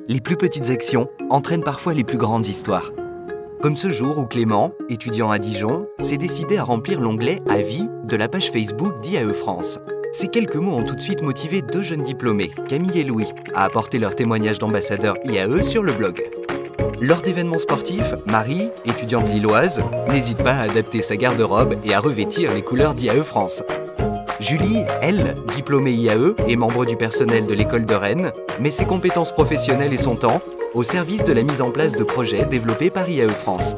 Les plus petites actions entraînent parfois les plus grandes histoires. Comme ce jour où Clément, étudiant à Dijon, s'est décidé à remplir l'onglet Avis de la page Facebook d'IAE France. Ces quelques mots ont tout de suite motivé deux jeunes diplômés, Camille et Louis, à apporter leur témoignage d'ambassadeur IAE sur le blog. Lors d'événements sportifs, Marie, étudiante lilloise, n'hésite pas à adapter sa garde-robe et à revêtir les couleurs d'IAE France. Julie, elle, diplômée IAE et membre du personnel de l'école de Rennes, met ses compétences professionnelles et son temps au service de la mise en place de projets développés par IAE France.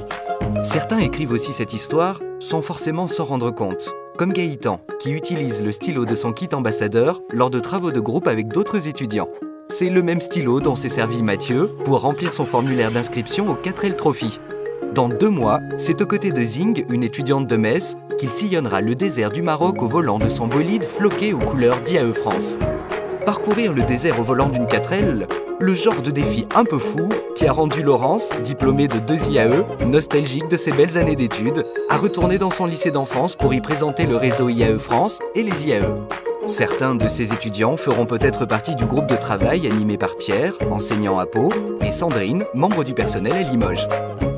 Certains écrivent aussi cette histoire sans forcément s'en rendre compte, comme Gaëtan, qui utilise le stylo de son kit ambassadeur lors de travaux de groupe avec d'autres étudiants. C'est le même stylo dont s'est servi Mathieu pour remplir son formulaire d'inscription au 4L Trophy. Dans 2 mois, c'est aux côtés de Zing, une étudiante de Metz, qu'il sillonnera le désert du Maroc au volant de son bolide floqué aux couleurs d'IAE France. Parcourir le désert au volant d'une 4L, le genre de défi un peu fou qui a rendu Laurence, diplômée de 2 IAE, nostalgique de ses belles années d'études, à retourner dans son lycée d'enfance pour y présenter le réseau IAE France et les IAE. Certains de ces étudiants feront peut-être partie du groupe de travail animé par Pierre, enseignant à Pau, et Sandrine, membre du personnel à Limoges.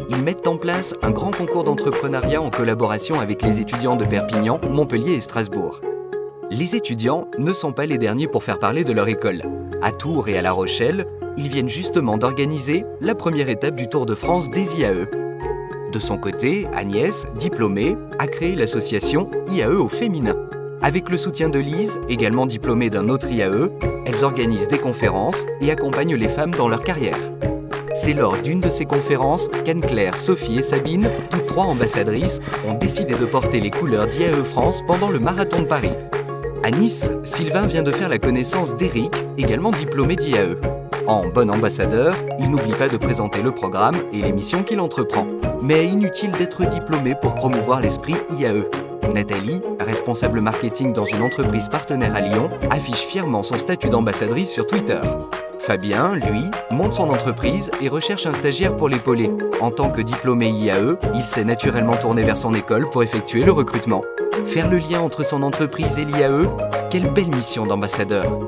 Ils mettent en place un grand concours d'entrepreneuriat en collaboration avec les étudiants de Perpignan, Montpellier et Strasbourg. Les étudiants ne sont pas les derniers pour faire parler de leur école. À Tours et à La Rochelle, ils viennent justement d'organiser la première étape du Tour de France des IAE. De son côté, Agnès, diplômée, a créé l'association IAE au féminin. Avec le soutien de Lise, également diplômée d'un autre IAE, elles organisent des conférences et accompagnent les femmes dans leur carrière. C'est lors d'une de ces conférences qu'Anne-Claire, Sophie et Sabine, toutes 3 ambassadrices, ont décidé de porter les couleurs d'IAE France pendant le marathon de Paris. À Nice, Sylvain vient de faire la connaissance d'Éric, également diplômé d'IAE. En bon ambassadeur, il n'oublie pas de présenter le programme et les missions qu'il entreprend. Mais inutile d'être diplômé pour promouvoir l'esprit IAE. Nathalie, responsable marketing dans une entreprise partenaire à Lyon, affiche fièrement son statut d'ambassadrice sur Twitter. Fabien, lui, monte son entreprise et recherche un stagiaire pour l'épauler. En tant que diplômé IAE, il s'est naturellement tourné vers son école pour effectuer le recrutement. Faire le lien entre son entreprise et l'IAE, quelle belle mission d'ambassadeur!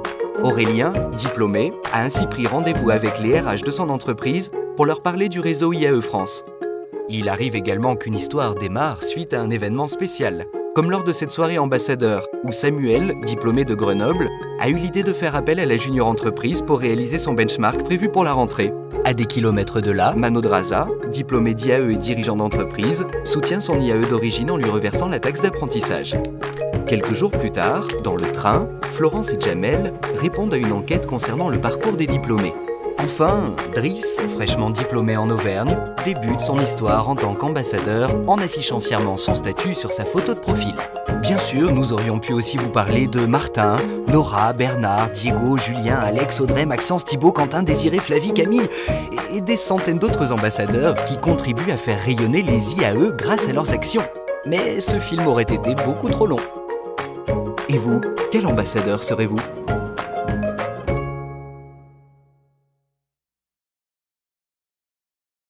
Aurélien, diplômé, a ainsi pris rendez-vous avec les RH de son entreprise pour leur parler du réseau IAE France. Il arrive également qu'une histoire démarre suite à un événement spécial, comme lors de cette soirée ambassadeur, où Samuel, diplômé de Grenoble, a eu l'idée de faire appel à la junior entreprise pour réaliser son benchmark prévu pour la rentrée. À des kilomètres de là, Mano Draza, diplômé d'IAE et dirigeant d'entreprise, soutient son IAE d'origine en lui reversant la taxe d'apprentissage. Quelques jours plus tard, dans le train, Florence et Jamel répondent à une enquête concernant le parcours des diplômés. Enfin, Driss, fraîchement diplômé en Auvergne, débute son histoire en tant qu'ambassadeur en affichant fièrement son statut sur sa photo de profil. Bien sûr, nous aurions pu aussi vous parler de Martin, Nora, Bernard, Diego, Julien, Alex, Audrey, Maxence, Thibaut, Quentin, Désiré, Flavie, Camille et des centaines d'autres ambassadeurs qui contribuent à faire rayonner les IAE grâce à leurs actions. Mais ce film aurait été beaucoup trop long. Et vous, quel ambassadeur serez-vous ?